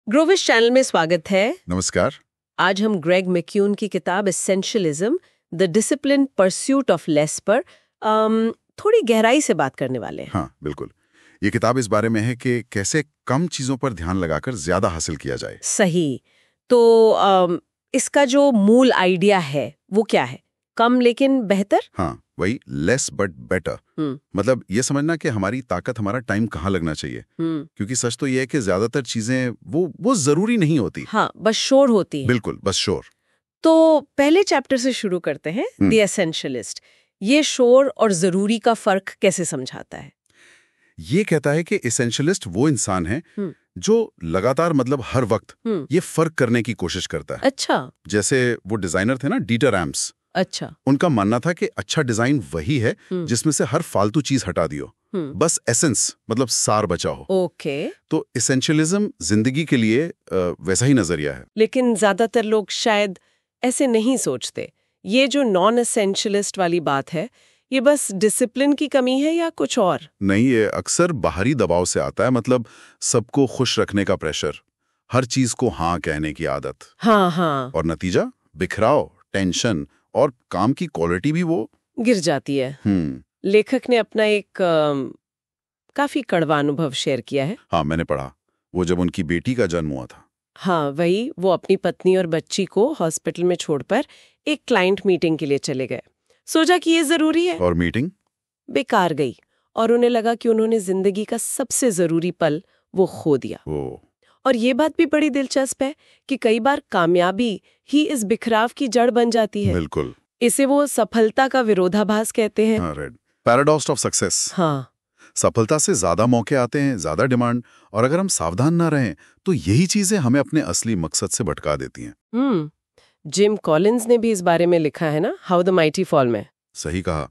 ग्रोविश channel में स्वागत है। नमस्कार। आज हम ग्रेग मैक्यून की किताब essentialism the discipline pursuit of less पर थोड़ी गहराई से बात करने वाले हैं। हाँ, बिल्कुल। ये किताब इस बारे में है कि कैसे कम चीजों पर ध्यान लगाकर ज्यादा हासिल किया जाए। सही। तो इसका जो मूल आइडिया है वो क्या है? कम लेकिन बेहतर। हाँ, वही लेस बट बेटर। मतलब ये समझना कि हमारी ताकत, हमारा टाइम कहाँ लगना चाहिए। क्योंकि सच तो ये है कि ज्यादातर चीजें वो जरूरी नहीं होती। हाँ, बस शोर होती है। बिल्कुल, बस शोर। तो पहले चैप्टर से शुरू करते हैं, द एसेंशियलिस्ट। ये शोर और जरूरी का फर्क कैसे समझाता है? ये कहता है कि एसेंशियलिस्ट वो इंसान है जो लगातार, मतलब हर वक्त ये फर्क करने की कोशिश करता है। अच्छा। जैसे वो डिजाइनर थे ना, डीटर एम्स। अच्छा। उनका मानना था कि अच्छा डिजाइन वही है जिसमें से हर फालतू चीज हटा दियो, बस एसेंस मतलब सार बचा हो। ओके। तो एसेंशियलिज्म जिंदगी के लिए वैसा ही नजरिया है। लेकिन ज्यादातर लोग शायद ऐसे नहीं सोचते। ये जो नॉन एसेंशियलिस्ट वाली बात है, ये बस डिसिप्लिन की कमी है या कुछ और? नहीं, ये अक्सर बाहरी दबाव से आता है। मतलब सबको खुश रखने का प्रेशर, हर चीज को हाँ कहने की आदत। हाँ। और नतीजा बिखराव, टेंशन और काम की क्वालिटी भी वो गिर जाती है। लेखक ने अपना एक काफी कड़वा अनुभव शेयर किया है। हाँ, मैंने पढ़ा। वो जब उनकी बेटी का जन्म हुआ था। हाँ, वही। वो अपनी पत्नी और बच्ची को हॉस्पिटल में छोड़कर एक क्लाइंट मीटिंग के लिए चले गए। सोचा कि ये जरूरी है, और मीटिंग बेकार गई और उन्हें लगा कि उन्होंने जिंदगी का सबसे जरूरी पल वो खो दिया। और ये बात भी बड़ी दिलचस्प है कि कई बार कामयाबी ही इस बिखराव की जड़ बन जाती है। बिल्कुल। इसे वो सफलता का विरोधाभास कहते हैं। Paradox of success. हाँ। सफलता से ज्यादा मौके आते हैं, ज्यादा डिमांड, और अगर हम सावधान ना रहें तो यही चीजें हमें अपने असली मकसद से भटका देती हैं। जिम कॉलिंस ने भी इस बारे में लिखा है ना, हाउ द माइटी फॉल में। सही कहा।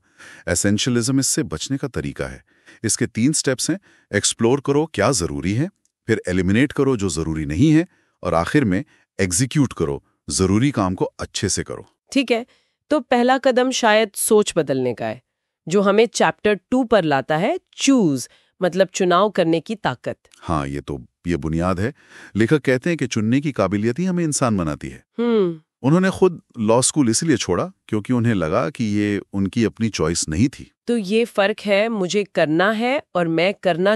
एसेंशियलिज्म इससे बचने का तरीका है। इसके 3 स्टेप्स हैं। एक्सप्लोर करो क्या जरूरी है, फिर एलिमिनेट करो जो जरूरी नहीं है, और आखिर में एग्जीक्यूट करो, जरूरी काम को अच्छे से करो। ठीक है, तो पहला कदम शायद सोच बदलने का है, जो हमें चैप्टर 2 पर लाता है, चूज मतलब चुनाव करने की ताकत। हाँ, ये बुनियाद है। लेखक कहते हैं कि चुनने की काबिलियत ही हमें इंसान बनाती है। उन्होंने खुद लॉ स्कूल इसलिए छोड़ा क्योंकि उन्हें लगा कि ये उनकी अपनी चॉइस नहीं थी। तो ये फर्क है मुझे करना है और मैं करना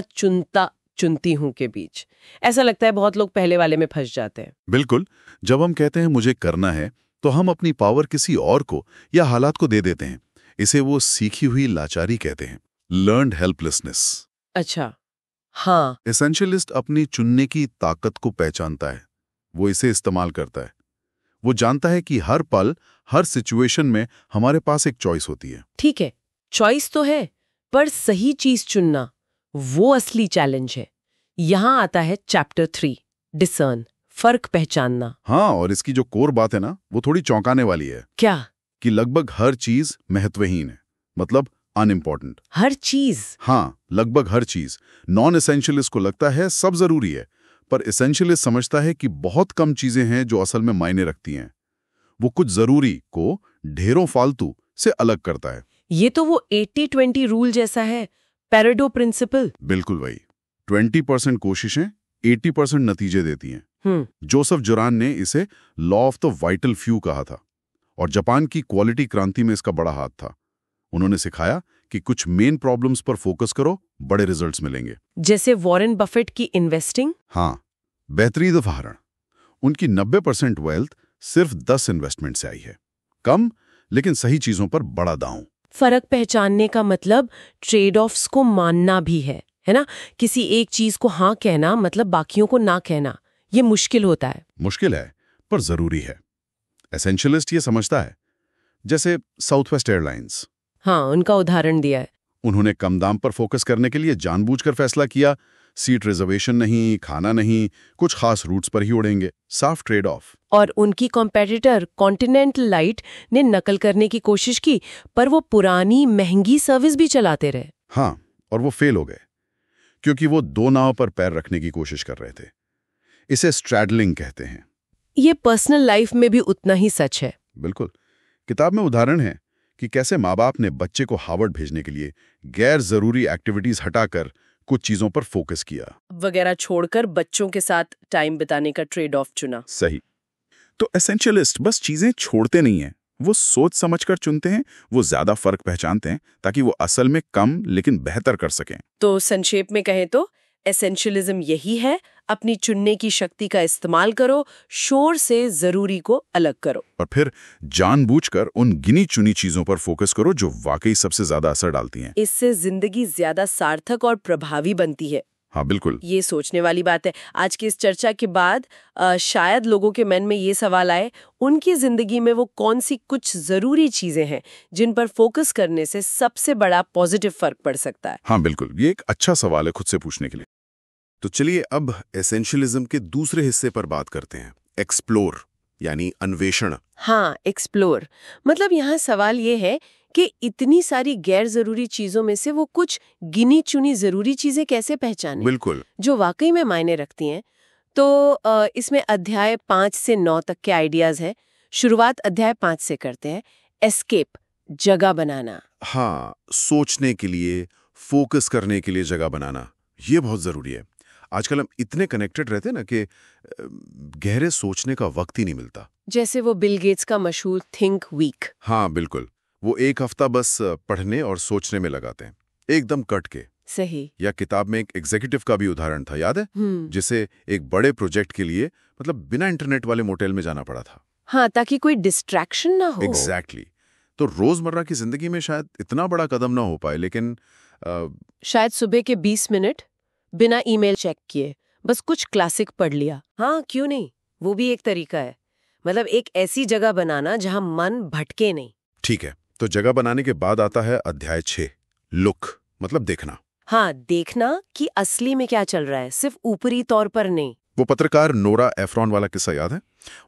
चुनती हूँ के बीच। ऐसा लगता है बहुत लोग पहले वाले में फंस जाते हैं। बिल्कुल। जब हम कहते हैं मुझे करना है तो हम अपनी पावर किसी और को या हालात को दे देते हैं। इसे वो सीखी हुई लाचारी कहते हैं, लर्न्ड हेल्पलेसनेस। अच्छा। हाँ। एसेंशियलिस्ट अपनी चुनने की ताकत को पहचानता है, वो इसे इस्तेमाल करता है। वो जानता है कि हर पल, हर सिचुएशन में हमारे पास एक चॉइस होती है। ठीक है, चॉइस तो है, पर सही चीज चुनना वो असली चैलेंज है। यहां आता है चैप्टर 3, डिसर्न, फर्क पहचानना। हाँ, और इसकी जो कोर बात है ना, वो थोड़ी चौंकाने वाली है। क्या? कि लगभग हर चीज महत्वहीन है, मतलब अनइम्पॉर्टेंट। हर चीज? हाँ, लगभग हर चीज। नॉन एसेंशियलिस्ट को लगता है सब जरूरी है, पर एसेंशियलिस्ट समझता है कि बहुत कम चीजें हैं जो असल में मायने रखती हैं। वो कुछ जरूरी को ढेरों फालतू से अलग करता है। ये तो वो 80-20 रूल जैसा है, पैरेटो प्रिंसिपल। बिल्कुल वही। 20% कोशिशें 80% नतीजे देती हैं। जोसेफ जोरान ने इसे law of the vital few कहा था, और जापान की क्वालिटी क्रांति में इसका बड़ा हाथ था। उन्होंने सिखाया कि कुछ मेन प्रॉब्लम्स पर फोकस करो, बड़े रिजल्ट्स मिलेंगे। जैसे वॉरेन बफेट की इन्वेस्टिंग। हाँ, बेहतरीन उदाहरण। उनकी 90% वेल्थ सिर्फ 10 इन्वेस्टमेंट से आई है। कम लेकिन सही चीजों पर बड़ा दांव। फर्क पहचानने का मतलब ट्रेड ऑफ्स को मानना भी है ना? किसी एक चीज को हाँ कहना मतलब बाकियों को ना कहना। ये मुश्किल होता है। मुश्किल है, पर जरूरी है। एसेंशियलिस्ट ये समझता है। जैसे साउथवेस्ट एयरलाइंस। हाँ, उनका उदाहरण दिया है। उन्होंने कम दाम पर फोकस करने के लिए जानबूझकर फैसला किया। सीट रिजर्वेशन नहीं, खाना नहीं, कुछ खास रूट्स पर ही उड़ेंगे। साफ ट्रेड ऑफ। और उनकी कॉम्पिटिटर कॉन्टिनेंटल लाइट ने नकल करने की कोशिश की, पर वो पुरानी महंगी सर्विस भी चलाते रहे। हाँ, और वो फेल हो गए क्योंकि वो 2 नाव पर पैर रखने की कोशिश कर रहे थे। इसे स्ट्रैडलिंग कहते हैं। ये पर्सनल लाइफ में भी उतना ही सच है। बिल्कुल। किताब में उदाहरण है कि कैसे माँ बाप ने बच्चे को हार्वर्ड भेजने के लिए गैर जरूरी एक्टिविटीज हटाकर कुछ चीजों पर फोकस किया वगैरह छोड़कर बच्चों के साथ टाइम बिताने का ट्रेड ऑफ चुना। सही। तो एसेंशियलिस्ट बस चीजें छोड़ते नहीं हैं, वो सोच समझकर चुनते हैं, वो ज्यादा फर्क पहचानते हैं ताकि वो असल में कम लेकिन बेहतर कर सकें। तो संक्षेप में कहें तो एसेंशियलिज्म यही है, अपनी चुनने की शक्ति का इस्तेमाल करो, शोर से जरूरी को अलग करो और फिर जानबूझकर उन गिनी चुनी चीजों पर फोकस करो जो वाकई सबसे ज्यादा असर डालती हैं। इससे जिंदगी ज्यादा सार्थक और प्रभावी बनती है। हाँ बिल्कुल, ये सोचने वाली बात है। आज की इस चर्चा के बाद शायद लोगों के मन में ये सवाल आए, उनकी जिंदगी में वो कौन सी कुछ जरूरी चीजें हैं जिन पर फोकस करने से सबसे बड़ा पॉजिटिव फर्क पड़ सकता है। हाँ बिल्कुल, ये एक अच्छा सवाल है खुद से पूछने के लिए। तो चलिए अब एसेंशियलिज्म के दूसरे हिस्से पर बात करते हैं, एक्सप्लोर यानी अन्वेषण। हाँ, एक्सप्लोर मतलब यहाँ सवाल ये है कि इतनी सारी गैर जरूरी चीजों में से वो कुछ गिनी चुनी जरूरी चीजें कैसे पहचानें, बिल्कुल, जो वाकई में मायने रखती हैं। तो इसमें अध्याय 5 से 9 तक के आइडियाज हैं। शुरुआत अध्याय 5 से करते हैं। एस्केप, जगह बनाना। हाँ, सोचने के लिए, फोकस करने के लिए जगह बनाना, ये बहुत जरूरी है। आजकल हम इतने कनेक्टेड रहते हैं ना कि गहरे सोचने का वक्त ही नहीं मिलता। जैसे वो बिल गेट्स का मशहूर थिंक वीक। हाँ बिल्कुल, वो एक हफ्ता बस पढ़ने और सोचने में लगाते हैं, एकदम कट के। सही। या किताब में एक एग्जीक्यूटिव का भी उदाहरण था, याद है? जिसे एक बड़े प्रोजेक्ट के लिए मतलब बिना इंटरनेट वाले मोटेल में जाना पड़ा था। हाँ, ताकि कोई डिस्ट्रैक्शन ना हो। एग्जैक्टली। तो रोजमर्रा की जिंदगी में शायद इतना बड़ा कदम ना हो पाए, लेकिन शायद सुबह के 20 मिनट बिना ईमेल चेक किए बस कुछ क्लासिक पढ़ लिया। हाँ, क्यों नहीं, वो भी एक तरीका है। मतलब एक ऐसी जगह बनाना जहां मन भटके नहीं। ठीक है, तो जगह बनाने के बाद आता है अध्याय 6, लुक मतलब देखना। हाँ, देखना कि असली में क्या चल रहा है, सिर्फ ऊपरी तौर पर नहीं। वो पत्रकार नोरा एफ्रॉन वाला किस्सा याद है?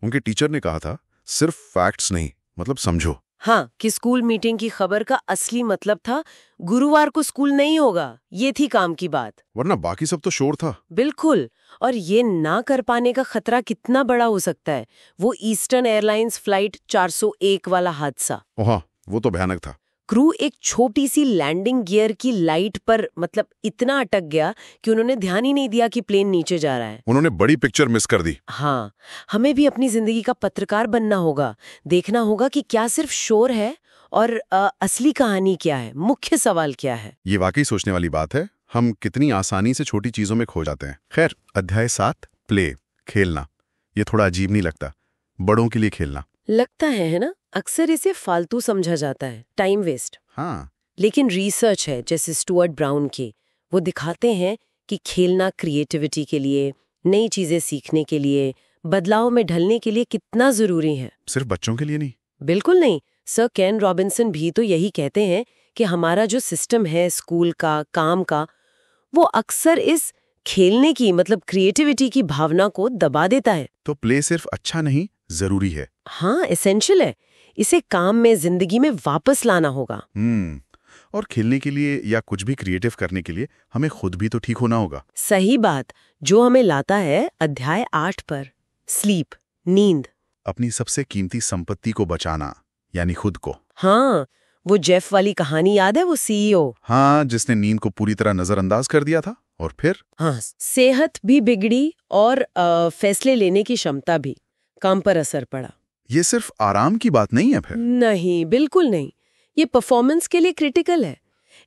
उनके टीचर ने कहा था, सिर्फ फैक्ट्स नहीं, मतलब समझो। हाँ, कि स्कूल मीटिंग की खबर का असली मतलब था गुरुवार को स्कूल नहीं होगा, ये थी काम की बात, वरना बाकी सब तो शोर था। बिल्कुल। और ये ना कर पाने का खतरा कितना बड़ा हो सकता है। वो ईस्टर्न एयरलाइंस फ्लाइट 401 वाला हादसा, हाँ, वो तो भयानक था। क्रू एक छोटी सी लैंडिंग गियर की लाइट पर मतलब इतना अटक गया कि उन्होंने ध्यान ही नहीं दिया कि प्लेन नीचे जा रहा है। उन्होंने बड़ी पिक्चर मिस कर दी। हाँ, हमें भी अपनी जिंदगी का पत्रकार बनना होगा। देखना होगा कि क्या सिर्फ शोर है और असली कहानी क्या है, मुख्य सवाल क्या है। ये वाकई सोचने वाली बात है, हम कितनी आसानी से छोटी चीजों में खो जाते हैं। खैर, अध्याय 7, प्ले, खेलना। ये थोड़ा अजीब नहीं लगता? बड़ों के लिए खेलना लगता है ना? अक्सर इसे फालतू समझा जाता है, टाइम वेस्ट। हाँ, लेकिन रिसर्च है जैसे स्टुअर्ट ब्राउन की, वो दिखाते हैं कि खेलना क्रिएटिविटी के लिए, नई चीजें सीखने के लिए, बदलाव में ढलने के लिए कितना जरूरी है। सिर्फ बच्चों के लिए नहीं। बिल्कुल नहीं। सर केन रॉबिन्सन भी तो यही कहते हैं कि हमारा जो सिस्टम है स्कूल का, काम का, वो अक्सर इस खेलने की मतलब क्रिएटिविटी की भावना को दबा देता है। तो प्ले सिर्फ अच्छा नहीं, जरूरी है। हाँ, एसेंशियल है। इसे काम में, जिंदगी में वापस लाना होगा। और खेलने के लिए या कुछ भी क्रिएटिव करने के लिए हमें खुद भी तो ठीक होना होगा। सही बात, जो हमें लाता है अध्याय 8 पर, स्लीप, नींद। अपनी सबसे कीमती संपत्ति को बचाना, यानी खुद को। हाँ, वो जेफ वाली कहानी याद है, वो सीईओ। हाँ, जिसने नींद को पूरी तरह नजरअंदाज कर दिया था और फिर हाँ, सेहत भी बिगड़ी और फैसले लेने की क्षमता भी, काम पर असर पड़ा। ये सिर्फ आराम की बात नहीं है फिर? नहीं, बिल्कुल नहीं। ये परफॉर्मेंस के लिए क्रिटिकल है।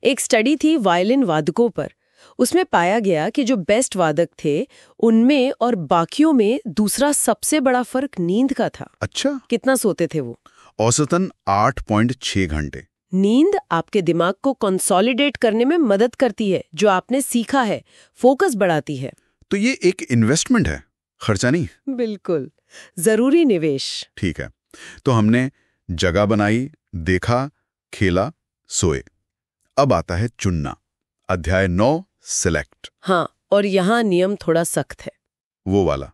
एक स्टडी थी वायलिन वादकों पर। उसमें पाया गया कि जो बेस्ट वादक थे उनमें और बाकियों में दूसरा सबसे बड़ा फर्क नींद का था। अच्छा, कितना सोते थे वो? औसतन 8.6 घंटे। नींद आपके दिमाग को कंसोलिडेट करने में मदद करती है, जो आपने सीखा है, फोकस बढ़ाती है। तो ये एक इन्वेस्टमेंट है, खर्चा नहीं। बिल्कुल, जरूरी निवेश। ठीक है, तो हमने जगह बनाई, देखा, खेला, सोए। अब आता है चुनना। अध्याय 9, सिलेक्ट। हाँ, और यहाँ नियम थोड़ा सख्त है। वो वाला,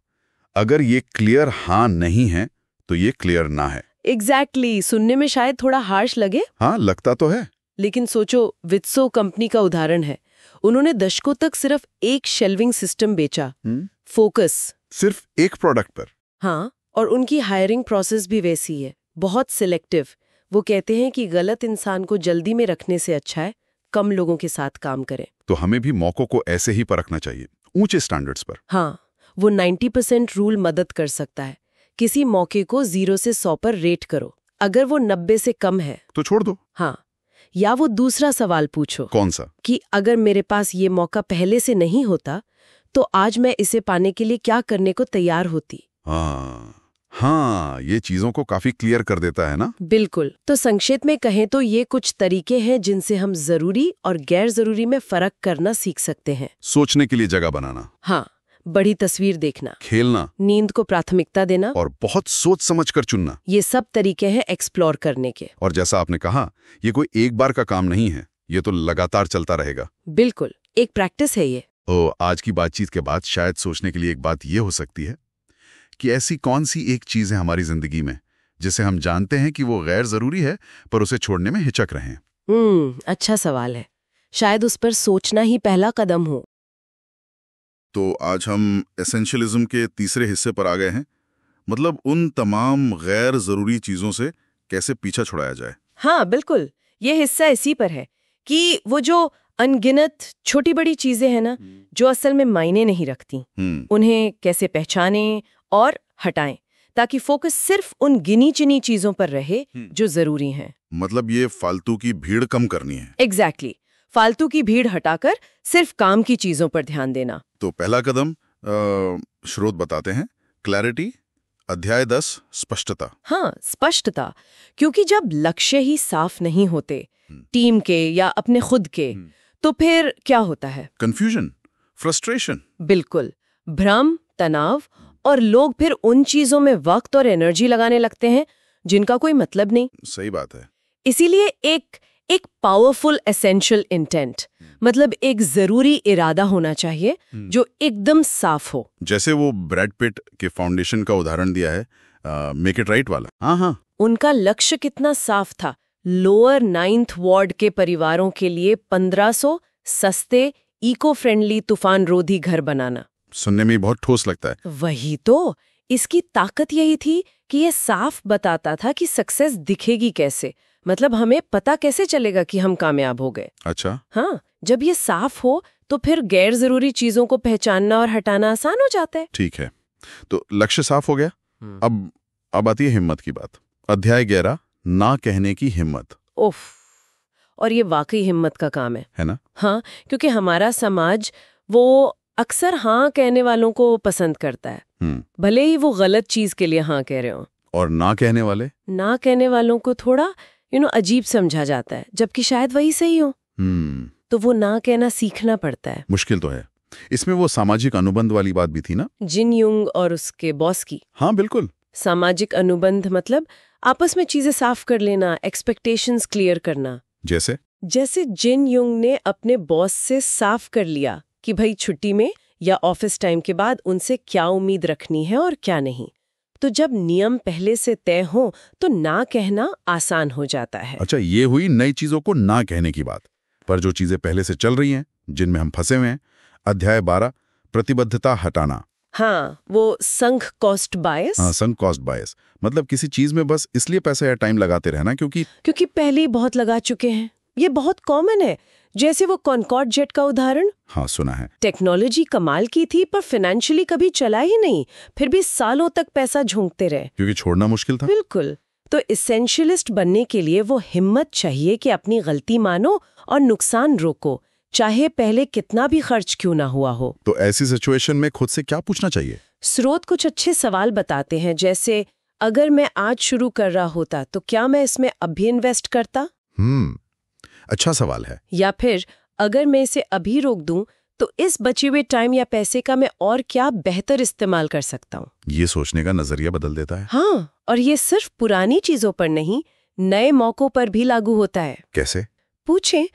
अगर ये क्लियर हाँ नहीं है तो ये क्लियर ना है। एग्जैक्टली, सुनने में शायद थोड़ा हार्श लगे। हाँ, लगता तो है। लेकिन सोचो, वित्सो कंपनी का उदाहरण है। उन्होंने दशकों तक सिर्फ एक शेल्विंग सिस्टम बेचा, फोकस, सिर्फ एक प्रोडक्ट पर। हाँ, और उनकी हायरिंग प्रोसेस भी वैसी है, बहुत सिलेक्टिव। वो कहते हैं कि गलत इंसान को जल्दी में रखने से अच्छा है कम लोगों के साथ काम करें। तो हमें भी मौकों को ऐसे ही परखना चाहिए, ऊंचे स्टैंडर्ड्स पर। हाँ, वो 90% रूल मदद कर सकता है। किसी मौके को 0 से 100 पर रेट करो। अगर वो 90 से कम है तो छोड़ दो। हाँ, या वो दूसरा सवाल पूछो। कौन सा? कि अगर मेरे पास ये मौका पहले से नहीं होता तो आज मैं इसे पाने के लिए क्या करने को तैयार होती। हाँ, ये चीजों को काफी क्लियर कर देता है ना। बिल्कुल। तो संक्षेप में कहें तो ये कुछ तरीके हैं जिनसे हम जरूरी और गैर जरूरी में फर्क करना सीख सकते हैं। सोचने के लिए जगह बनाना, हाँ, बड़ी तस्वीर देखना, खेलना, नींद को प्राथमिकता देना और बहुत सोच समझ कर चुनना, ये सब तरीके हैं एक्सप्लोर करने के। और जैसा आपने कहा, ये कोई एक बार का काम नहीं है, ये तो लगातार चलता रहेगा। बिल्कुल, एक प्रैक्टिस है ये। आज की बातचीत के बाद शायद सोचने के लिए एक बात ये हो सकती है कि ऐसी कौन सी एक चीज है हमारी जिंदगी में जिसे हम जानते हैं कि वो गैर जरूरी है पर उसे छोड़ने में हिचक रहे हैं। अच्छा सवाल है। शायद उस पर सोचना ही पहला कदम हो। तो आज हम एसेंशियलिज्म के तीसरे हिस्से पर आ गए हैं, मतलब उन तमाम गैर जरूरी चीजों से कैसे पीछा छुड़ाया जाए। हाँ बिल्कुल, ये हिस्सा इसी पर है कि वो जो अनगिनत छोटी बड़ी चीजें हैं ना, जो असल में मायने नहीं रखती, उन्हें कैसे पहचानें और हटाएं ताकि फोकस सिर्फ उन गिनी चुनी चीजों पर रहे जो जरूरी हैं। मतलब ये फालतू की भीड़ कम करनी है। एग्जैक्टली, फालतू की भीड़ हटाकर सिर्फ काम की चीजों पर ध्यान देना। तो पहला कदम स्रोत बताते हैं, क्लैरिटी। अध्याय 10, स्पष्टता। हाँ, स्पष्टता, क्योंकि जब लक्ष्य ही साफ नहीं होते, टीम के या अपने खुद के, तो फिर क्या होता है? Confusion, frustration. बिल्कुल, भ्रम, तनाव, और लोग फिर उन चीजों में वक्त और एनर्जी लगाने लगते हैं जिनका कोई मतलब नहीं। सही बात है। इसीलिए एक पावरफुल एसेंशियल इंटेंट, मतलब एक जरूरी इरादा होना चाहिए जो एकदम साफ हो। जैसे वो ब्रैड पिट के फाउंडेशन का उदाहरण दिया है, मेक इट राइट वाला। हाँ, उनका लक्ष्य कितना साफ था। लोअर 9th वार्ड के परिवारों के लिए 1500 सस्ते इको फ्रेंडली तूफान रोधी घर बनाना। सुनने में बहुत ठोस लगता है। वही तो, इसकी ताकत यही थी कि ये साफ बताता था कि सक्सेस दिखेगी कैसे, मतलब हमें पता कैसे चलेगा कि हम कामयाब हो गए। अच्छा। हाँ, जब ये साफ हो तो फिर गैर जरूरी चीजों को पहचानना और हटाना आसान हो जाता है। ठीक है, तो लक्ष्य साफ हो गया। अब आती है हिम्मत की बात। अध्याय 11, ना कहने की हिम्मत। उफ, और ये वाकई हिम्मत का काम है ना? हाँ, क्योंकि हमारा समाज वो अक्सर हाँ कहने वालों को पसंद करता है, भले ही वो गलत चीज के लिए हाँ कह रहे हो। और ना कहने वालों को थोड़ा अजीब समझा जाता है, जबकि शायद वही सही हो। तो वो ना कहना सीखना पड़ता है। मुश्किल तो है। इसमें वो सामाजिक अनुबंध वाली बात भी थी ना, जिन यूंग और उसके बॉस की। हाँ बिल्कुल। सामाजिक अनुबंध मतलब आपस में चीजें साफ कर लेना, एक्सपेक्टेशंस क्लियर करना। जैसे जिन यूंग ने अपने बॉस से साफ कर लिया कि भाई छुट्टी में या ऑफिस टाइम के बाद उनसे क्या उम्मीद रखनी है और क्या नहीं। तो जब नियम पहले से तय हो तो ना कहना आसान हो जाता है। अच्छा, ये हुई नई चीजों को ना कहने की बात। पर जो चीजें पहले से चल रही हैं, जिनमें हम फंसे हुए हैं, अध्याय 12, प्रतिबद्धता हटाना। हाँ, वो संक कॉस्ट बायस। हाँ, संक कॉस्ट बायस, मतलब किसी चीज में बस इसलिए पैसा या टाइम लगाते रहना क्योंकि पहले ही बहुत लगा चुके हैं। ये बहुत कॉमन है, जैसे वो कॉनकॉर्ड जेट का उदाहरण। हाँ, सुना है। टेक्नोलॉजी कमाल की थी पर फाइनेंशियली कभी चला ही नहीं, फिर भी सालों तक पैसा झोंकते रहे क्योंकि छोड़ना मुश्किल था। बिल्कुल। तो एसेंशियलिस्ट बनने के लिए वो हिम्मत चाहिए कि अपनी गलती मानो और नुकसान रोको, चाहे पहले कितना भी खर्च क्यों ना हुआ हो। तो ऐसी सिचुएशन में खुद से क्या पूछना चाहिए? स्रोत कुछ अच्छे सवाल बताते हैं, जैसे अगर मैं आज शुरू कर रहा होता तो क्या मैं इसमें अब भी इन्वेस्ट करता? अच्छा सवाल है। या फिर अगर मैं इसे अभी रोक दूं तो इस बचे हुए टाइम या पैसे का मैं और क्या बेहतर इस्तेमाल कर सकता हूँ? ये सोचने का नजरिया बदल देता है। हाँ, और ये सिर्फ पुरानी चीजों पर नहीं, नए मौकों पर भी लागू होता है। कैसे? पूछें,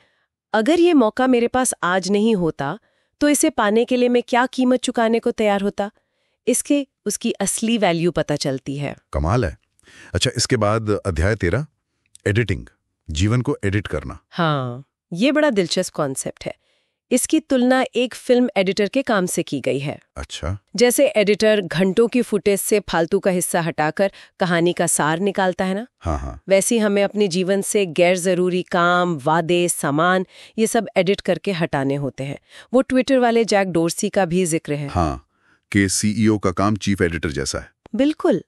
अगर ये मौका मेरे पास आज नहीं होता तो इसे पाने के लिए मैं क्या कीमत चुकाने को तैयार होता? इसके उसकी असली वैल्यू पता चलती है। कमाल है। अच्छा, इसके बाद अध्याय 13, एडिटिंग, जीवन को एडिट करना। हाँ, ये बड़ा दिलचस्प कॉन्सेप्ट है। इसकी तुलना एक फिल्म एडिटर के काम से की गई है। अच्छा। जैसे एडिटर घंटों की फुटेज से फालतू का हिस्सा हटाकर कहानी का सार निकालता है ना, हाँ। वैसे ही हमें अपने जीवन से गैर जरूरी काम, वादे, सामान ये सब एडिट करके हटाने होते हैं। वो ट्विटर वाले जैक डोर्सी का भी जिक्र है। हाँ, कि सीईओ का काम चीफ एडिटर जैसा है। बिल्कुल।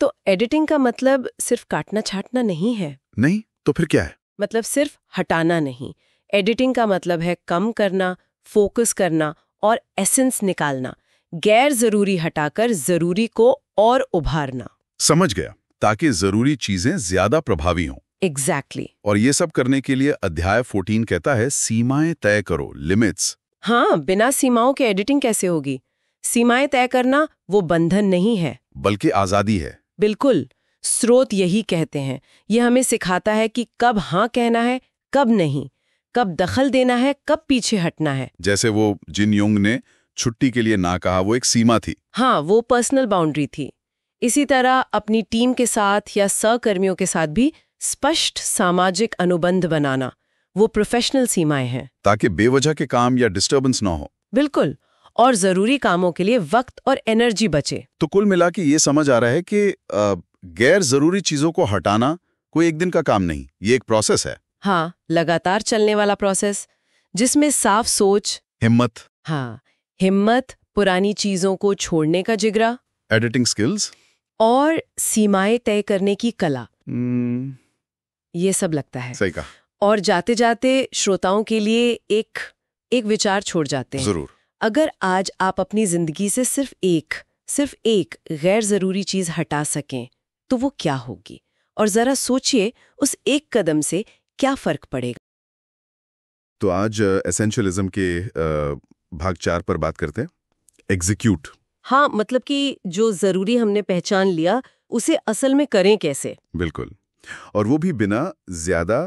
तो एडिटिंग का मतलब सिर्फ काटना छाटना नहीं है। नहीं तो फिर क्या है? मतलब सिर्फ हटाना नहीं। एडिटिंग का मतलब है कम करना, फोकस करना और एसेंस निकालना, गैर जरूरी हटाकर जरूरी को और उभारना। समझ गया, ताकि जरूरी चीजें ज्यादा प्रभावी हों। एग्जैक्टली। और ये सब करने के लिए अध्याय 14 कहता है सीमाएं तय करो, लिमिट्स। हाँ, बिना सीमाओं के एडिटिंग कैसे होगी? सीमाएं तय करना वो बंधन नहीं है, बल्कि आजादी है। बिल्कुल। स्रोत यही कहते हैं। ये हमें सिखाता है कि कब हाँ कहना है, कब नहीं, कब दखल देना है, कब पीछे हटना है। जैसे वो जिन योंग ने छुट्टी के लिए ना कहा, वो एक सीमा थी। हाँ, वो पर्सनल बाउंड्री थी। इसी तरह अपनी टीम के साथ या सहकर्मियों के साथ भी स्पष्ट सामाजिक अनुबंध बनाना, वो प्रोफेशनल सीमाएं हैं, ताकि बेवजह के काम या डिस्टर्बेंस ना हो। बिल्कुल। और जरूरी कामों के लिए वक्त और एनर्जी बचे। तो कुल मिला के ये समझ आ रहा है कि गैर जरूरी चीजों को हटाना कोई एक दिन का काम नहीं, ये एक प्रोसेस है। हाँ, लगातार चलने वाला प्रोसेस, जिसमें साफ सोच, हिम्मत, पुरानी चीजों को छोड़ने का जिगरा, एडिटिंग स्किल्स और सीमाएं तय करने की कला, ये सब लगता है। सही कहा। और जाते जाते श्रोताओं के लिए एक विचार छोड़ जाते हैं। जरूर। अगर आज आप अपनी जिंदगी से सिर्फ एक गैर जरूरी चीज हटा सकें तो वो क्या होगी? और जरा सोचिए उस एक कदम से क्या फर्क पड़ेगा। तो आज एसेंशियलिज्म के भाग 4 पर बात करते हैं, एग्जीक्यूट। हाँ, मतलब कि जो जरूरी हमने पहचान लिया उसे असल में करें कैसे? बिल्कुल, और वो भी बिना ज्यादा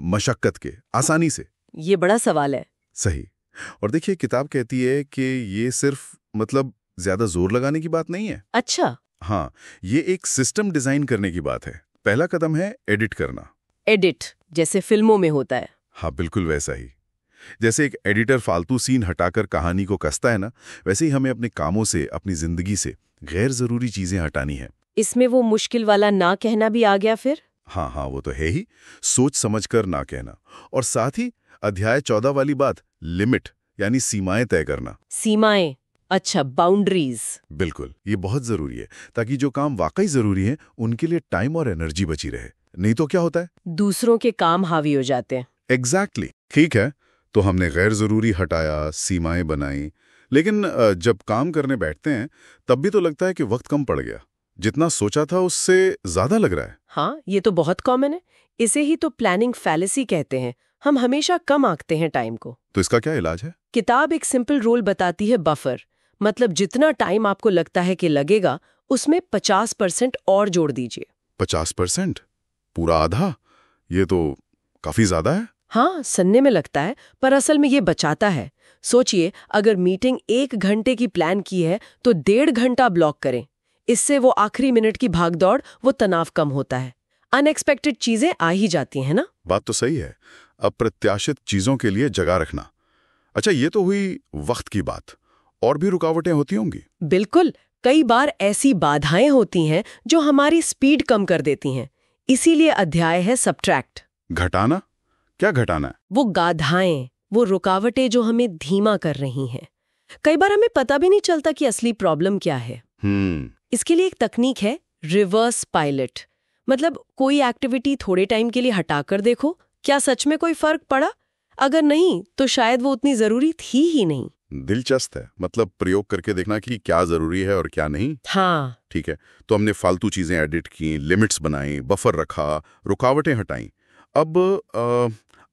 मशक्कत के, आसानी से। ये बड़ा सवाल है। सही। और देखिए, किताब कहती है कि ये सिर्फ मतलब ज्यादा जोर लगाने की बात नहीं है। अच्छा। हाँ, ये एक सिस्टम डिजाइन करने की बात है। पहला कदम है एडिट करना। एडिट जैसे फिल्मों में होता है। हाँ, बिल्कुल वैसा ही। जैसे एक एडिटर फालतू सीन हटाकर कहानी को कसता है ना, वैसे ही हमें अपने कामों से, अपनी जिंदगी से गैर जरूरी चीजें हटानी है। इसमें वो मुश्किल वाला ना कहना भी आ गया फिर? हाँ, वो तो है ही। सोच समझकर ना कहना। और साथ ही अध्याय 14 वाली बात, लिमिट यानी सीमाएं तय करना। सीमाएं, अच्छा, बाउंड्रीज। बिल्कुल, ये बहुत जरूरी है, ताकि जो काम वाकई जरूरी है उनके लिए टाइम और एनर्जी बची रहे। नहीं तो क्या होता है? दूसरों के काम हावी हो जाते हैं। एग्जैक्टली। ठीक है, तो हमने गैर जरूरी हटाया, सीमाएं बनाई, लेकिन जब काम करने बैठते हैं तब भी तो लगता है कि वक्त कम पड़ गया। जितना सोचा था उससे ज्यादा लग रहा है। हाँ, ये तो बहुत कॉमन है। इसे ही तो प्लानिंग फैलेसी कहते हैं। हम हमेशा कम आंकते हैं टाइम को। तो इसका क्या इलाज है? किताब एक सिंपल रूल बताती है, बफर। मतलब जितना टाइम आपको लगता है कि लगेगा, उसमें 50% और जोड़ दीजिए। 50%? पूरा आधा? ये तो काफी ज्यादा है। हाँ, सुनने में लगता है, पर असल में ये बचाता है। सोचिए, अगर मीटिंग 1 घंटे की प्लान की है तो 1.5 घंटा ब्लॉक करें। इससे वो आखिरी मिनट की भागदौड़, वो तनाव कम होता है। अनएक्सपेक्टेड चीजें आ ही जाती हैं ना। बात तो सही है, अप्रत्याशित चीजों के लिए जगह रखना। अच्छा, ये तो हुई वक्त की बात। और भी रुकावटें होती होंगी? बिल्कुल, कई बार ऐसी बाधाएं होती हैं जो हमारी स्पीड कम कर देती हैं। इसीलिए अध्याय है सब्ट्रैक्ट। घटाना? क्या घटाना है? वो गाधाएं, वो रुकावटें जो हमें धीमा कर रही हैं। कई बार हमें पता भी नहीं चलता कि असली प्रॉब्लम क्या है। इसके लिए एक तकनीक है, रिवर्स पायलट। मतलब कोई एक्टिविटी थोड़े टाइम के लिए हटाकर देखो, क्या सच में कोई फर्क पड़ा? अगर नहीं, तो शायद वो उतनी जरूरी थी ही नहीं। दिलचस्प है, मतलब प्रयोग करके देखना कि क्या जरूरी है और क्या नहीं। हाँ, ठीक है, तो हमने फालतू चीजें एडिट की, लिमिट्स बनाई, बफर रखा, रुकावटें हटाई। अब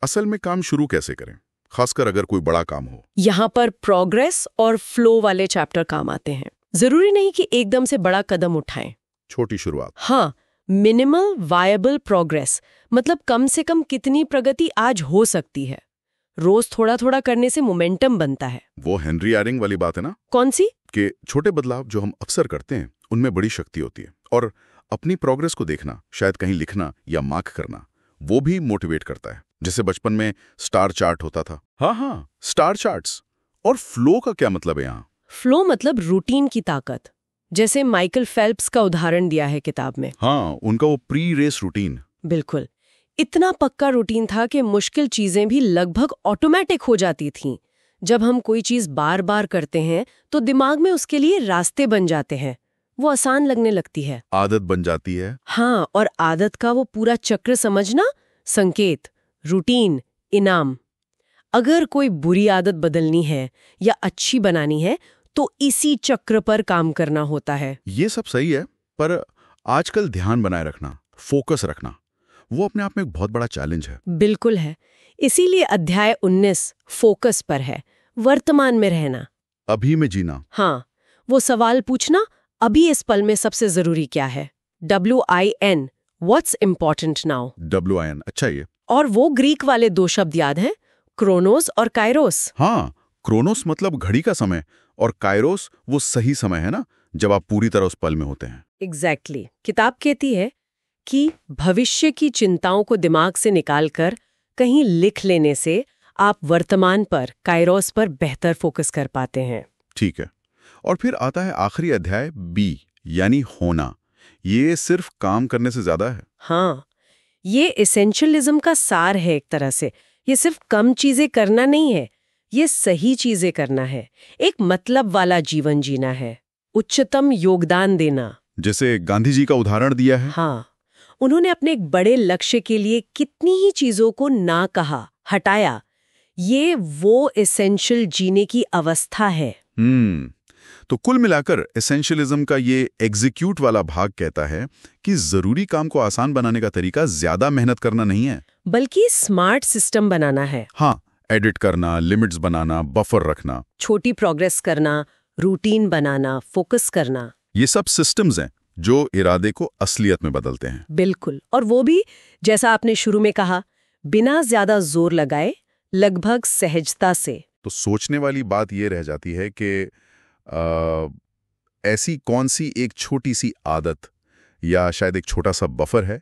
असल में काम शुरू कैसे करें, खासकर अगर कोई बड़ा काम हो? यहाँ पर प्रोग्रेस और फ्लो वाले चैप्टर काम आते हैं। जरूरी नहीं कि एकदम से बड़ा कदम उठाएं। छोटी शुरुआत। हाँ, मिनिमल वायबल प्रोग्रेस, मतलब कम से कम कितनी प्रगति आज हो सकती है। रोज थोड़ा थोड़ा करने से मोमेंटम बनता है। वो हेनरी एरिंग वाली बात है ना? कौन सी? कि छोटे बदलाव जो हम अक्सर करते हैं उनमें बड़ी शक्ति होती है। और अपनी प्रोग्रेस को देखना, शायद कहीं लिखना या मार्क करना, वो भी मोटिवेट करता है। जैसे बचपन में स्टार चार्ट होता था। हाँ, स्टार चार्ट्स। और फ्लो का क्या मतलब है यहाँ? फ्लो मतलब रूटीन की ताकत, जैसे माइकल फेल्प्स का उदाहरण दिया है किताब में। हाँ, उनका वो प्री रेस रूटीन। बिल्कुल, इतना पक्का रूटीन था कि मुश्किल चीजें भी लगभग ऑटोमेटिक हो जाती थीं। जब हम कोई चीज बार बार करते हैं तो दिमाग में उसके लिए रास्ते बन जाते हैं, वो आसान लगने लगती है, आदत बन जाती है। हाँ, और आदत का वो पूरा चक्र समझना, संकेत, रूटीन, इनाम। अगर कोई बुरी आदत बदलनी है या अच्छी बनानी है तो इसी चक्र पर काम करना होता है। ये सब सही है, पर आजकल ध्यान बनाए रखना, फोकस रखना, वो अपने आप में एक बहुत बड़ा चैलेंज है। बिल्कुल है। इसीलिए अध्याय 19 फोकस पर है, वर्तमान में रहना, अभी में जीना। हाँ, वो सवाल पूछना, अभी इस पल में सबसे जरूरी क्या है? WIN, What's important now? WIN, अच्छा ये। और वो ग्रीक वाले 2 शब्द याद हैं, क्रोनोस और काइरोस। हाँ, क्रोनोस मतलब घड़ी का समय, और काइरोस वो सही समय है ना, जब आप पूरी तरह उस पल में होते हैं। एग्जैक्टली। किताब कहती है कि भविष्य की चिंताओं को दिमाग से निकालकर कहीं लिख लेने से आप वर्तमान पर, काइरोस पर बेहतर फोकस कर पाते हैं। ठीक है। और फिर आता है आखिरी अध्याय B, यानी होना। ये सिर्फ काम करने से ज्यादा है। हाँ, ये एसेंशियलिज्म का सार है एक तरह से। ये सिर्फ कम चीजें करना नहीं है, ये सही चीजें करना है, एक मतलब वाला जीवन जीना है, उच्चतम योगदान देना। जैसे गांधी जी का उदाहरण दिया है। हाँ, उन्होंने अपने एक बड़े लक्ष्य के लिए कितनी ही चीजों को ना कहा, हटाया। ये वो एसेंशियल जीने की अवस्था है। तो कुल मिलाकर एसेंशियलिज्म का ये एग्जीक्यूट वाला भाग कहता है कि जरूरी काम को आसान बनाने का तरीका ज्यादा मेहनत करना नहीं है, बल्कि स्मार्ट सिस्टम बनाना है। हाँ, एडिट करना, लिमिट्स बनाना, बफर रखना, छोटी प्रोग्रेस करना, रूटीन बनाना, फोकस करना। ये सब सिस्टम्स हैं जो इरादे को असलियत में बदलते हैं। बिल्कुल, और वो भी जैसा आपने शुरू में कहा, बिना ज्यादा जोर लगाए, लगभग सहजता से। तो सोचने वाली बात ये रह जाती है कि ऐसी कौन सी एक छोटी सी आदत या शायद एक छोटा सा बफर है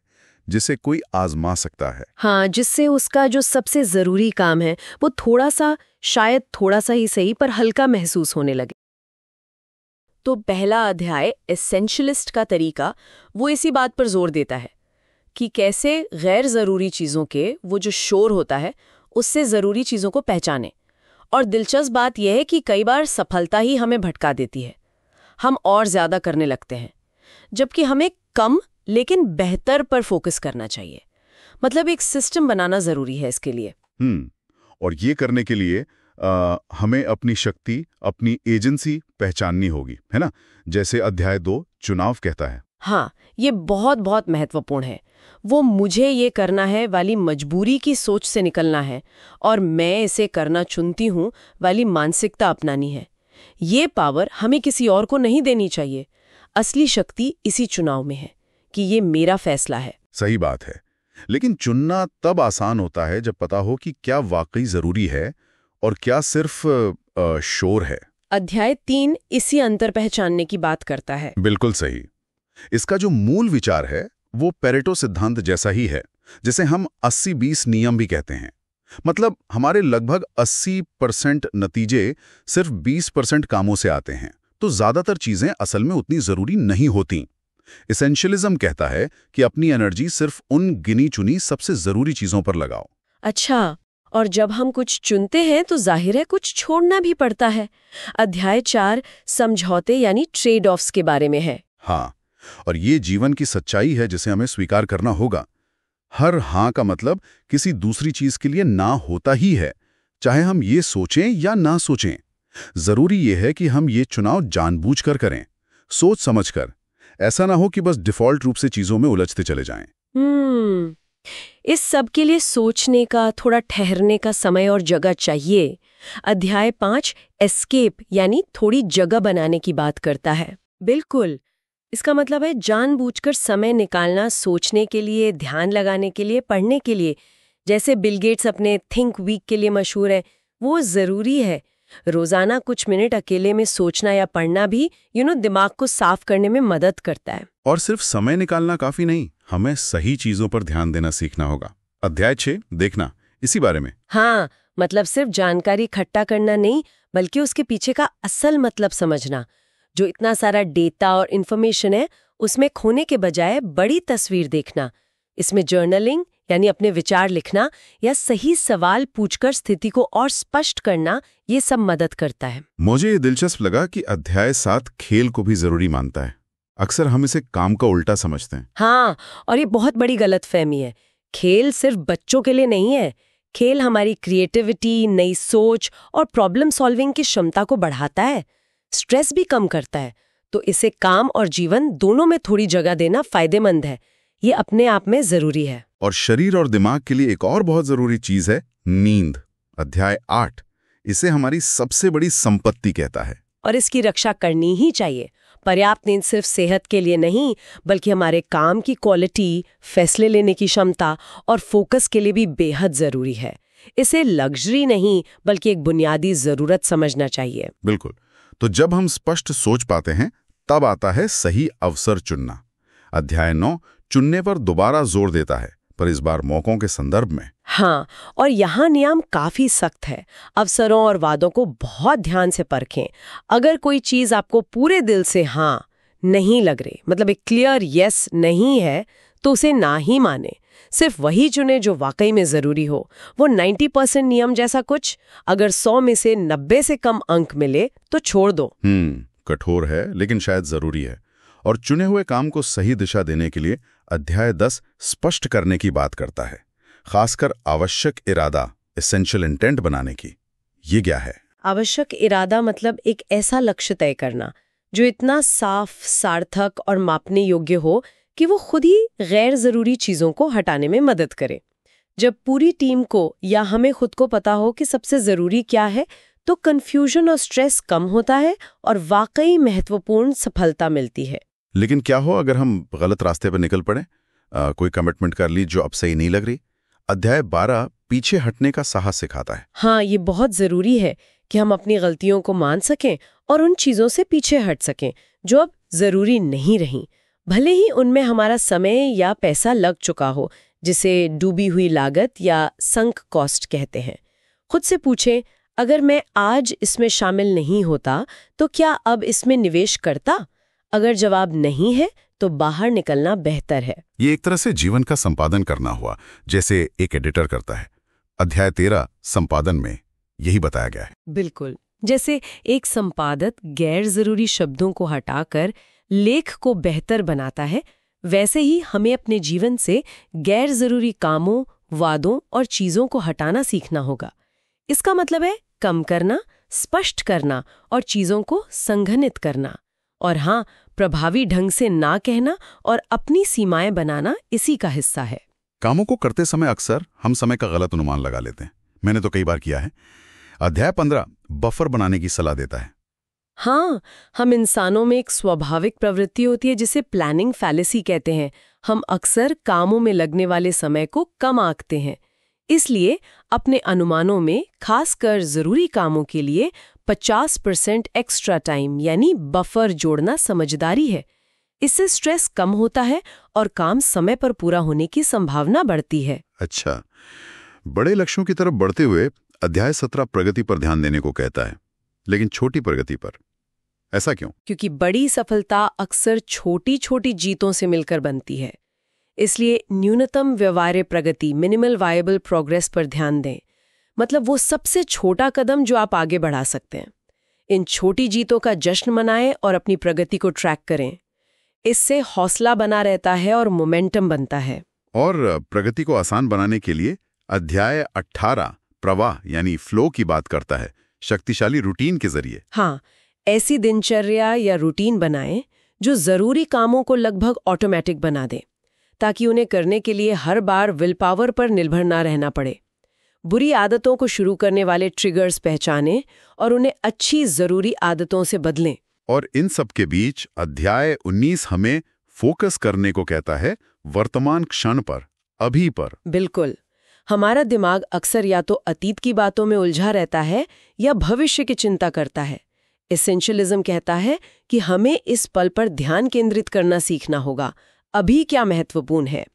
जिसे कोई आजमा सकता है। हाँ, जिससे उसका जो सबसे जरूरी काम है वो थोड़ा सा, शायद थोड़ा सा ही सही, पर हल्का महसूस होने लगे। तो पहला अध्याय एसेंशियलिस्ट का तरीका वो इसी बात पर जोर देता है कि कैसे गैर जरूरी चीजों के वो जो शोर होता है उससे जरूरी चीजों को पहचाने। और दिलचस्प बात यह है कि कई बार सफलता ही हमें भटका देती है, हम और ज्यादा करने लगते हैं, जबकि हमें कम लेकिन बेहतर पर फोकस करना चाहिए। मतलब एक सिस्टम बनाना जरूरी है इसके लिए। और ये करने के लिए हमें अपनी शक्ति, अपनी एजेंसी पहचाननी होगी, है ना? जैसे अध्याय 2 चुनाव कहता है। हाँ, ये बहुत बहुत महत्वपूर्ण है। वो मुझे ये करना है वाली मजबूरी की सोच से निकलना है और मैं इसे करना चुनती हूँ वाली मानसिकता अपनानी है। ये पावर हमें किसी और को नहीं देनी चाहिए। असली शक्ति इसी चुनाव में है कि ये मेरा फैसला है। सही बात है, लेकिन चुनना तब आसान होता है जब पता हो कि क्या वाकई जरूरी है और क्या सिर्फ शोर है। अध्याय 3 इसी अंतर पहचानने की बात करता है। बिल्कुल सही। इसका जो मूल विचार है वो पेरेटो सिद्धांत जैसा ही है, जिसे हम 80-20 नियम भी कहते हैं। मतलब हमारे लगभग 80% नतीजे सिर्फ 20% कामों से आते हैं, तो ज्यादातर चीजें असल में उतनी जरूरी नहीं होती। एसेंशियलिज्म कहता है कि अपनी एनर्जी सिर्फ उन गिनी चुनी सबसे जरूरी चीजों पर लगाओ। अच्छा, और जब हम कुछ चुनते हैं तो जाहिर है कुछ छोड़ना भी पड़ता है। अध्याय 4 समझौते यानी ट्रेड ऑफ्स के बारे में है। हाँ, और ये जीवन की सच्चाई है जिसे हमें स्वीकार करना होगा। हर हाँ का मतलब किसी दूसरी चीज के लिए ना होता ही है, चाहे हम ये सोचें या ना सोचें। जरूरी ये है कि हम ये चुनाव जानबूझकर करें, सोच समझकर। ऐसा ना हो कि बस डिफॉल्ट रूप से चीजों में उलझते चले जाएं। इस सब के लिए सोचने का, थोड़ा ठहरने का समय और जगह चाहिए। अध्याय 5 एस्केप यानी थोड़ी जगह बनाने की बात करता है। बिल्कुल, इसका मतलब है जानबूझकर समय निकालना, सोचने के लिए, ध्यान लगाने के लिए, पढ़ने के लिए। जैसे बिल गेट्स अपने थिंक वीक के लिए मशहूर है, वो जरूरी है। रोजाना कुछ मिनट अकेले में सोचना या पढ़ना भी दिमाग को साफ करने में मदद करता है। और सिर्फ समय निकालना काफी नहीं, हमें सही चीजों पर ध्यान देना सीखना होगा। अध्याय 6 देखना इसी बारे में। हाँ, मतलब सिर्फ जानकारी इकट्ठा करना नहीं, बल्कि उसके पीछे का असल मतलब समझना। जो इतना सारा डेटा और इन्फॉर्मेशन है, उसमें खोने के बजाय बड़ी तस्वीर देखना। इसमें जर्नलिंग यानी अपने विचार लिखना या सही सवाल पूछकर स्थिति को और स्पष्ट करना, ये सब मदद करता है। मुझे ये दिलचस्प लगा कि अध्याय 7 खेल को भी जरूरी मानता है। अक्सर हम इसे काम का उल्टा समझते हैं। हाँ, और ये बहुत बड़ी गलतफहमी है। खेल सिर्फ बच्चों के लिए नहीं है। खेल हमारी क्रिएटिविटी, नई सोच और प्रॉब्लम सॉल्विंग की क्षमता को बढ़ाता है, स्ट्रेस भी कम करता है। तो इसे काम और जीवन दोनों में थोड़ी जगह देना फायदेमंद है। ये अपने आप में जरूरी है। और शरीर और दिमाग के लिए एक और बहुत जरूरी चीज है नींद। अध्याय 8 इसे हमारी सबसे बड़ी संपत्ति कहता है और इसकी रक्षा करनी ही चाहिए। पर्याप्त नींद सिर्फ सेहत के लिए नहीं, बल्कि हमारे काम की क्वालिटी, फैसले लेने की क्षमता और फोकस के लिए भी बेहद जरूरी है। इसे लग्जरी नहीं, बल्कि एक बुनियादी जरूरत समझना चाहिए। बिल्कुल। तो जब हम स्पष्ट सोच पाते हैं, तब आता है सही अवसर चुनना। अध्याय 9 चुनने पर दोबारा जोर देता है, पर इस बार मौकों के संदर्भ में। हाँ, और यहाँ नियम काफी सख्त है। अवसरों और वादों को बहुत ध्यान से परखें। अगर कोई चीज आपको पूरे दिल से हाँ नहीं लग रही, मतलब एक क्लियर यस नहीं है, तो उसे ना ही माने। सिर्फ वही चुने जो वाकई में जरूरी हो। वो 90% नियम जैसा कुछ। अगर 100 में से 90 से कम अंक मिले तो छोड़ दो। कठोर है, लेकिन शायद जरूरी है। और चुने हुए काम को सही दिशा देने के लिए अध्याय 10 स्पष्ट करने की बात करता है, खासकर आवश्यक इरादा, एसेंशियल इंटेंट बनाने की। ये क्या है? आवश्यक इरादा मतलब एक ऐसा लक्ष्य तय करना जो इतना साफ, सार्थक और मापने योग्य हो कि वो खुद ही गैर जरूरी चीजों को हटाने में मदद करे। जब पूरी टीम को या हमें खुद को पता हो कि सबसे जरूरी क्या है, तो कंफ्यूजन और स्ट्रेस कम होता है और वाकई महत्वपूर्ण सफलता मिलती है। लेकिन क्या हो अगर हम गलत रास्ते पर निकल पड़े? कोई कमिटमेंट कर ली जो अब सही नहीं लग रही? अध्याय 12 पीछे हटने का साहस सिखाता है। हाँ, ये बहुत जरूरी है कि हम अपनी गलतियों को मान सकें और उन चीजों से पीछे हट सकें जो अब जरूरी नहीं रहीं, भले ही उनमें हमारा समय या पैसा लग चुका हो, जिसे डूबी हुई लागत या संक कॉस्ट कहते हैं। खुद से पूछें, अगर मैं आज इसमें शामिल नहीं होता तो क्या अब इसमें निवेश करता? अगर जवाब नहीं है तो बाहर निकलना बेहतर है। ये एक तरह से जीवन का संपादन करना हुआ, जैसे एक एडिटर करता है। अध्याय 13 संपादन में यही बताया गया है। बिल्कुल, जैसे एक संपादक गैर जरूरी शब्दों को हटाकर लेख को बेहतर बनाता है, वैसे ही हमें अपने जीवन से गैर जरूरी कामों, वादों और चीजों को हटाना सीखना होगा। इसका मतलब है कम करना, स्पष्ट करना और चीजों को संघनित करना। और हाँ, प्रभावी ढंग से ना कहना और अपनी सीमाएं बनाना इसी का हिस्सा है। कामों को करते समय अक्सर हम समय का गलत अनुमान लगा लेते हैं। मैंने तो कई बार किया है। अध्याय 15 बफर बनाने की सलाह देता है। हाँ, हम इंसानों में एक स्वाभाविक प्रवृत्ति होती है जिसे प्लानिंग फैलेसी कहते हैं। हम अक्सर कामों में लगने वाले समय को कम आंकते हैं। इसलिए अपने अनुमानों में खासकर जरूरी कामों के लिए 50% एक्स्ट्रा टाइम यानी बफर जोड़ना समझदारी है। इससे स्ट्रेस कम होता है और काम समय पर पूरा होने की संभावना बढ़ती है। अच्छा, बड़े लक्ष्यों की तरफ बढ़ते हुए अध्याय 17 प्रगति पर ध्यान देने को कहता है, लेकिन छोटी प्रगति पर। ऐसा क्यों? क्योंकि बड़ी सफलता अक्सर छोटी छोटी जीतों से मिलकर बनती है। इसलिए न्यूनतम व्यवहार्य प्रगति, मिनिमल वायबल प्रोग्रेस पर ध्यान दें। मतलब वो सबसे छोटा कदम जो आप आगे बढ़ा सकते हैं। इन छोटी जीतों का जश्न मनाएं और अपनी प्रगति को ट्रैक करें। इससे हौसला बना रहता है और मोमेंटम बनता है। और प्रगति को आसान बनाने के लिए अध्याय 18 प्रवाह यानी फ्लो की बात करता है, शक्तिशाली रूटीन के जरिए। हाँ, ऐसी दिनचर्या या रूटीन बनाएं जो जरूरी कामों को लगभग ऑटोमेटिक बना दे, ताकि उन्हें करने के लिए हर बार विल पावर पर निर्भर ना रहना पड़े। बुरी आदतों को शुरू करने वाले ट्रिगर्स पहचानें और उन्हें अच्छी जरूरी आदतों से बदलें। और इन सब के बीच अध्याय 19 हमें फोकस करने को कहता है, वर्तमान क्षण पर, अभी पर। बिल्कुल, हमारा दिमाग अक्सर या तो अतीत की बातों में उलझा रहता है या भविष्य की चिंता करता है। एसेंशियलिज्म कहता है कि हमें इस पल पर ध्यान केंद्रित करना सीखना होगा। अभी क्या महत्वपूर्ण है?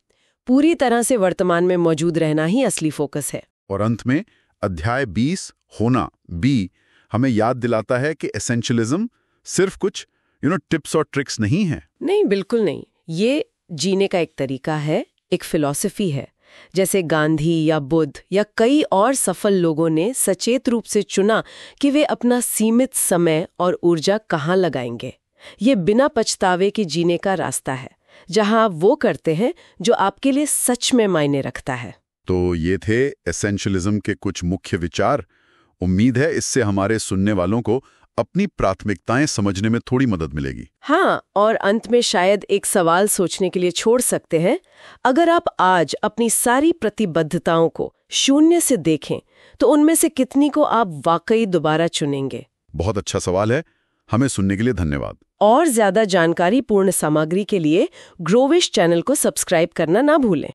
पूरी तरह से वर्तमान में मौजूद रहना ही असली फोकस है। और अंत में अध्याय 20 होना बी हमें याद दिलाता है कि एसेंशियलिज्म सिर्फ कुछ टिप्स और ट्रिक्स नहीं है। नहीं, बिल्कुल नहीं। ये जीने का एक तरीका है, एक फिलॉसफी है। जैसे गांधी या बुद्ध या कई और सफल लोगों ने सचेत रूप से चुना कि वे अपना सीमित समय और ऊर्जा कहाँ लगाएंगे। ये बिना पछतावे के जीने का रास्ता है, जहां आप वो करते हैं जो आपके लिए सच में मायने रखता है। तो ये थे एसेंशियलिज्म के कुछ मुख्य विचार। उम्मीद है इससे हमारे सुनने वालों को अपनी प्राथमिकताएं समझने में थोड़ी मदद मिलेगी। हाँ, और अंत में शायद एक सवाल सोचने के लिए छोड़ सकते हैं। अगर आप आज अपनी सारी प्रतिबद्धताओं को शून्य से देखें तो उनमें से कितनी को आप वाकई दोबारा चुनेंगे? बहुत अच्छा सवाल है। हमें सुनने के लिए धन्यवाद। और ज्यादा जानकारी पूर्ण सामग्री के लिए ग्रोविश चैनल को सब्सक्राइब करना ना भूलें।